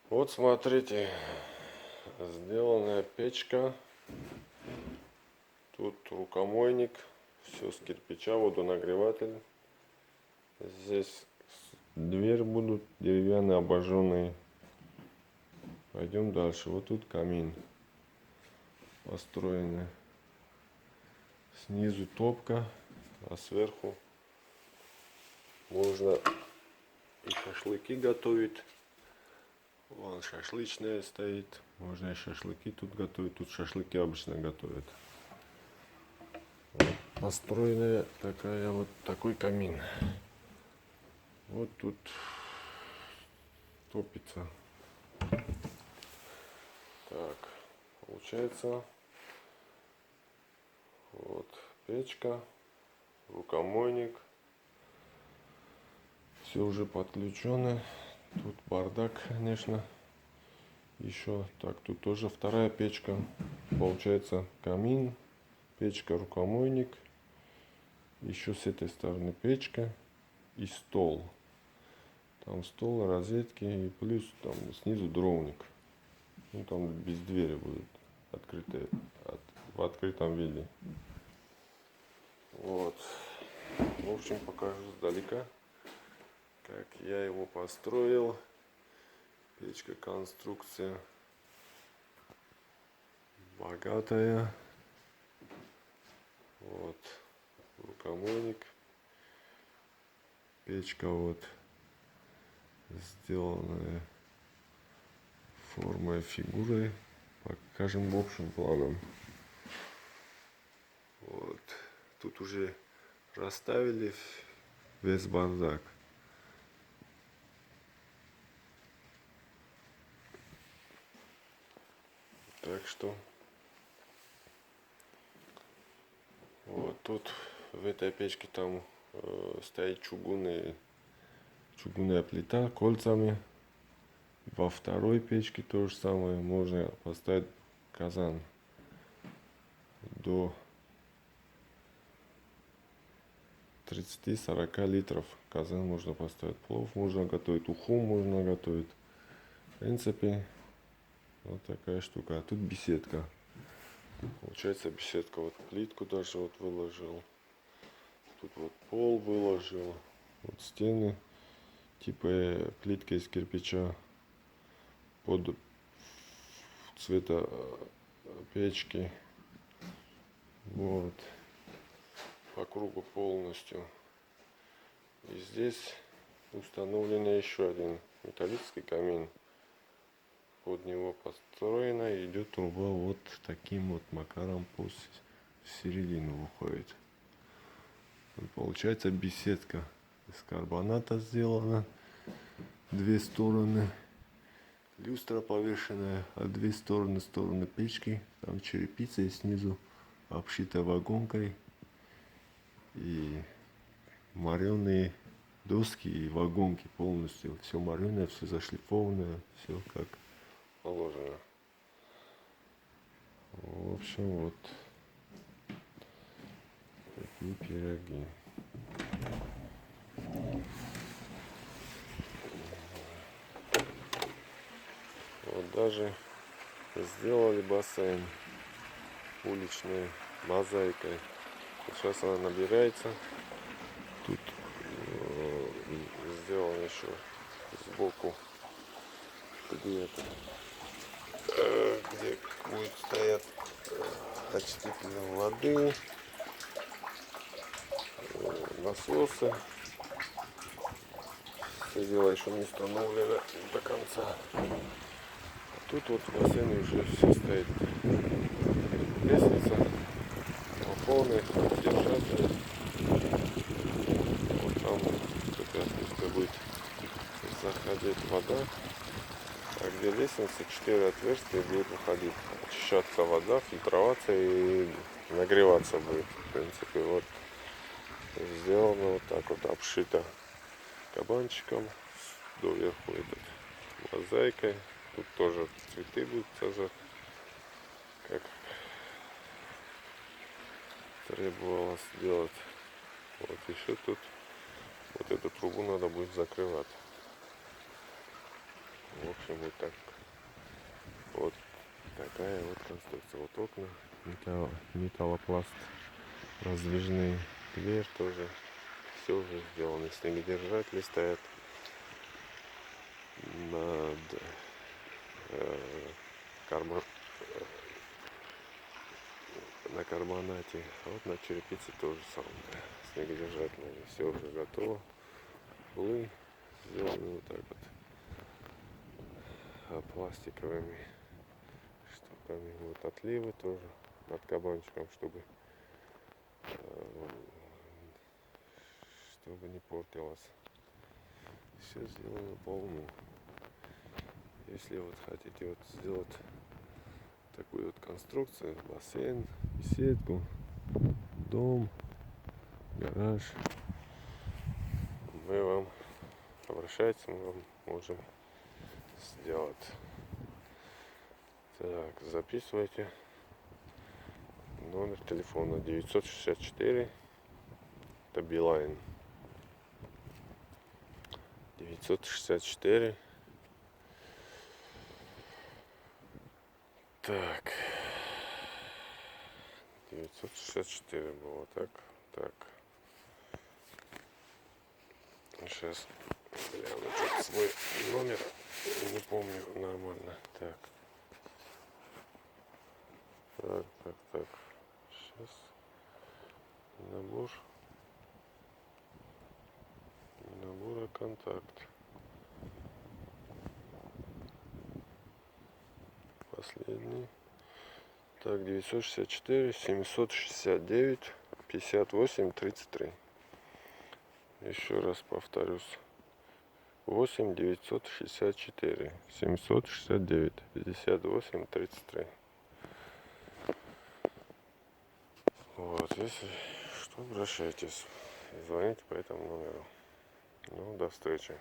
Вот смотрите, сделанная печка. Тут рукомойник, все с кирпича, водонагреватель. Здесь дверь будут деревянные обожженные. Пойдем дальше. Вот тут камин построенный. Снизу топка, а сверху можно и шашлыки готовить. Вон шашлычная стоит. Можно и шашлыки тут готовить. Тут шашлыки обычно готовят. Вот построенная такой камин. Вот тут топится. Так, получается, вот печка, рукомойник. Все уже подключено. Тут бардак, конечно. Еще так, тут тоже вторая печка. Получается камин, печка, рукомойник. Еще с этой стороны печка и стол. Там стол, розетки и плюс там снизу дровник. Ну там без двери будет открытые, в открытом виде. Вот. В общем, покажу сдалека, как я его построил. Печка, конструкция богатая. Вот рукомойник. Печка вот сделанная формой, фигурой. Покажем в общем планом. Вот. Тут уже расставили весь бардак. Так что вот тут в этой печке там стоит чугунная плита кольцами. Во второй печке то же самое. Можно поставить казан до 30-40 литров. Казан можно поставить, плов можно готовить, уху можно готовить. В принципе, вот такая штука. А тут беседка. Получается беседка. Вот плитку даже вот выложил. Тут вот пол выложил. Вот стены типа плитка из кирпича под цвета печки. Вот. По кругу полностью. И здесь установлен еще один металлический камин. Под него построена, идет труба вот таким вот макаром в середину выходит. Вот получается беседка из карбоната сделана. Две стороны. Люстра повешенная, а две стороны печки. Там черепица и снизу обшита вагонкой. И мореные доски и вагонки полностью. Все мореное, все зашлифованное, все как положено. В общем, вот такие пироги. Вот даже сделали бассейн уличной мозаикой. Сейчас она набирается. Тут сделан еще сбоку, где будет стоять очиститель воды, насосы. Все дело еще не установлено до конца. А тут вот в бассейне уже все стоит. Лестница, балконы, держатель. Вот там такая спуска будет заходить вода. А где лестница, 4 отверстия будет выходить. Очищаться вода, фильтроваться и нагреваться будет. В принципе, вот сделано вот так вот, обшито кабанчиком. Доверху этот мозаикой. Тут тоже цветы будут сажать, как требовалось сделать. Вот еще тут вот эту трубу надо будет закрывать. В общем, общем, вот так. Вот такая вот конструкция. Вот окна, металлопласт, раздвижные, дверь тоже. Все уже сделано. Снегодержатели стоят над карма, на карбонате. А вот на черепице тоже самое. Снегодержательные. Все уже готово. Углы сделаны вот так вот. А пластиковыми штуками. Вот отливы тоже над кабанчиком, чтобы не портилось. Все сделано по уму. Если вот хотите вот сделать такую вот конструкцию, бассейн, беседку, дом, гараж, мы вам обращайтесь, мы вам можем сделать. Так, записывайте номер телефона 964, это Билайн, 964. Так, 964 было, так. Сейчас гляну свой номер, не помню нормально. Так. Сейчас набор контакт. Последний. Так, 964 769 58 33. Еще раз повторюсь. 8 964 769 58 33. Вот, если что, обращайтесь. Звоните по этому номеру. Ну, до встречи.